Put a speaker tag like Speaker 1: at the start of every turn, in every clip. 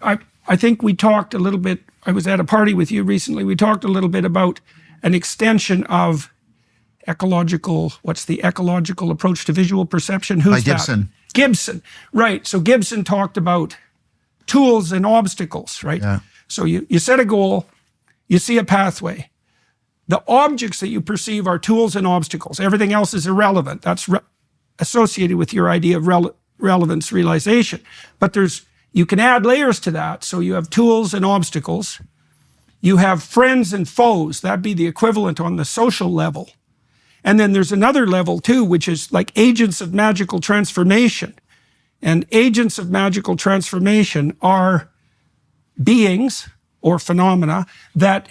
Speaker 1: I think we talked a little bit, I was at a party with you recently, we talked a little bit about an extension of what's the ecological approach to visual perception? Who's
Speaker 2: by Gibson.
Speaker 1: That? Gibson, right. So Gibson talked about tools and obstacles, right?
Speaker 2: Yeah.
Speaker 1: So you set a goal, you see a pathway. The objects that you perceive are tools and obstacles. Everything else is irrelevant. That's associated with your idea of relevance realization. But you can add layers to that. So you have tools and obstacles. You have friends and foes. That'd be the equivalent on the social level. And then there's another level too, which is like agents of magical transformation. And agents of magical transformation are beings or phenomena that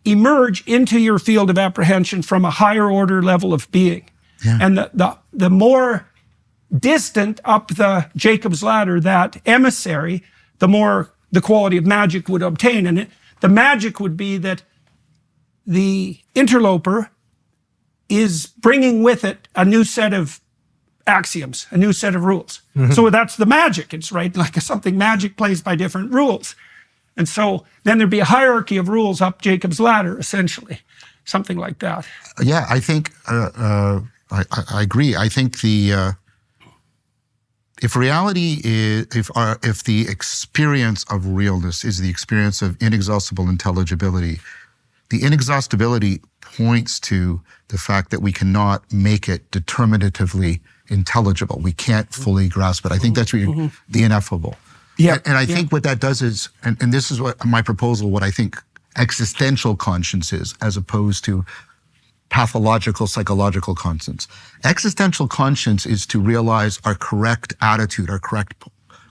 Speaker 1: emerge into your field of apprehension from a higher order level of being. Yeah. And the more distant up the Jacob's ladder that emissary, the more the quality of magic would obtain. And the magic would be that the interloper is bringing with it a new set of axioms, a new set of rules. Mm-hmm. So that's the magic. It's right, like something magic plays by different rules. And so then there'd be a hierarchy of rules up Jacob's ladder, essentially, something like that.
Speaker 2: Yeah, I think I agree. I think if reality is if the experience of realness is the experience of inexhaustible intelligibility, the inexhaustibility points to the fact that we cannot make it determinatively intelligible. We can't fully grasp it. I think that's really the ineffable. Yeah, and I think what that does is, and this is what my proposal, what I think existential conscience is, as opposed to pathological, psychological conscience. Existential conscience is to realize our correct attitude, our correct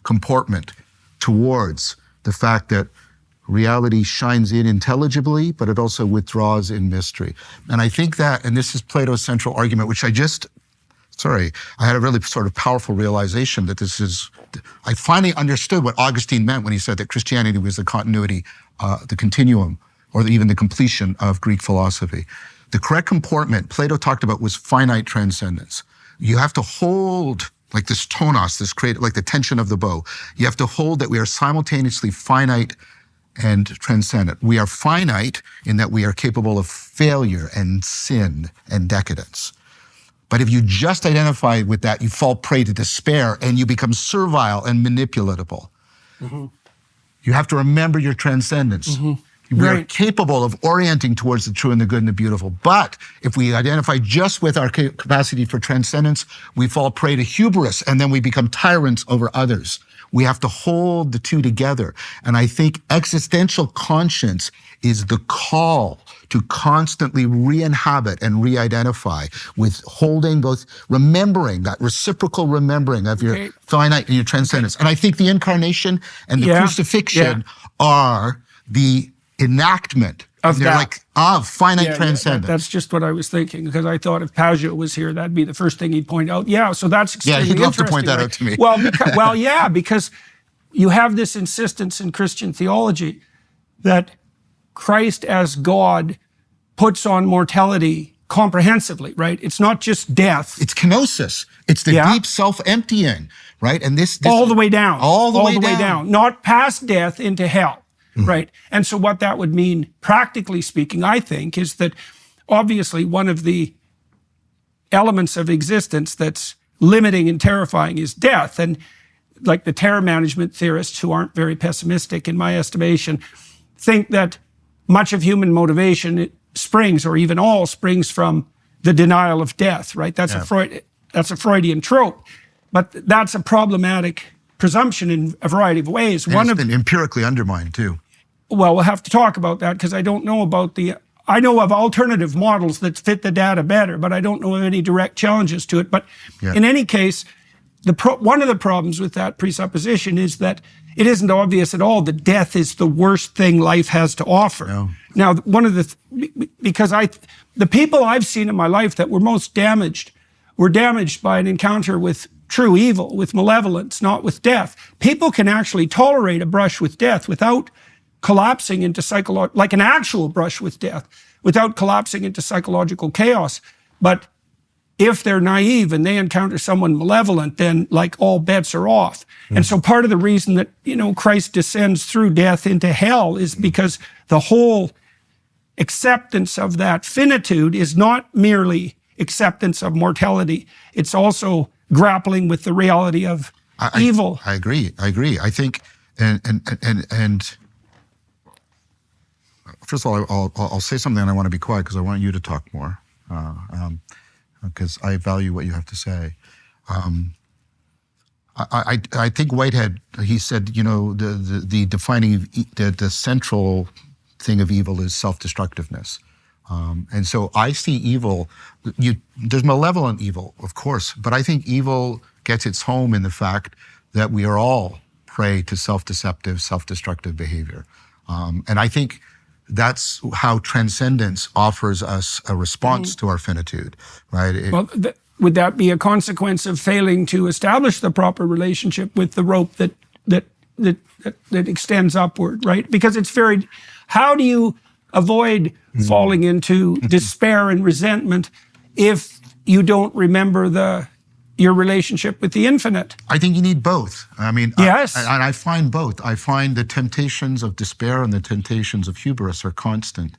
Speaker 2: comportment towards the fact that reality shines in intelligibly, but it also withdraws in mystery. And I think that, and this is Plato's central argument, which I had a really sort of powerful realization that I finally understood what Augustine meant when he said that Christianity was the continuity, the continuum, or even the completion of Greek philosophy. The correct comportment Plato talked about was finite transcendence. You have to hold, like this tonos, like the tension of the bow. You have to hold that we are simultaneously finite and transcendent. We are finite in that we are capable of failure and sin and decadence. But if you just identify with that, you fall prey to despair and you become servile and manipulatable. Mm-hmm. You have to remember your transcendence. Mm-hmm. We are capable of orienting towards the true and the good and the beautiful. But if we identify just with our capacity for transcendence, we fall prey to hubris and then we become tyrants over others. We have to hold the two together. And I think existential conscience is the call to constantly re-inhabit and re-identify with holding both, remembering that reciprocal remembering of your finite and your transcendence. And I think the incarnation and the crucifixion are the enactment of finite transcendence.
Speaker 1: That's just what I was thinking, because I thought if Paget was here, that'd be the first thing he'd point out. Yeah, so that's extremely
Speaker 2: he'd love to point that out to me.
Speaker 1: Well, because you have this insistence in Christian theology that Christ as God puts on mortality comprehensively, right? It's not just death.
Speaker 2: It's kenosis. It's the deep self-emptying, right? And this
Speaker 1: all the way down.
Speaker 2: All the way down.
Speaker 1: Not past death into hell. Mm-hmm. Right. And so what that would mean, practically speaking, I think, is that obviously one of the elements of existence that's limiting and terrifying is death. And like the terror management theorists, who aren't very pessimistic in my estimation, think that much of human motivation springs, or even all springs, from the denial of death, right? That's a Freudian trope. But that's a problematic presumption in a variety of ways.
Speaker 2: And it's been empirically undermined too.
Speaker 1: Well, we'll have to talk about that, because I don't know about I know of alternative models that fit the data better, but I don't know of any direct challenges to it. But in any case, one of the problems with that presupposition is that it isn't obvious at all that death is the worst thing life has to offer. No. Now, because the people I've seen in my life that were most damaged were damaged by an encounter with true evil, with malevolence, not with death. People can actually tolerate a brush with death without collapsing into like an actual brush with death, without collapsing into psychological chaos. But if they're naive and they encounter someone malevolent, then like all bets are off. And so part of the reason that, Christ descends through death into hell is because the whole acceptance of that finitude is not merely acceptance of mortality. It's also grappling with the reality of evil.
Speaker 2: I agree. I think, and first of all, I'll say something and I want to be quiet because I want you to talk more. Because I value what you have to say. I think Whitehead, he said, the defining, the central thing of evil is self-destructiveness. And so I see evil, there's malevolent evil, of course, but I think evil gets its home in the fact that we are all prey to self-deceptive, self-destructive behavior. And I think that's how transcendence offers us a response to our finitude, right?
Speaker 1: Would that be a consequence of failing to establish the proper relationship with the rope that extends upward, right? Because it's how do you avoid falling into despair and resentment if you don't remember your relationship with the infinite?
Speaker 2: I think you need both. I mean,
Speaker 1: yes.
Speaker 2: I find both. I find the temptations of despair and the temptations of hubris are constant.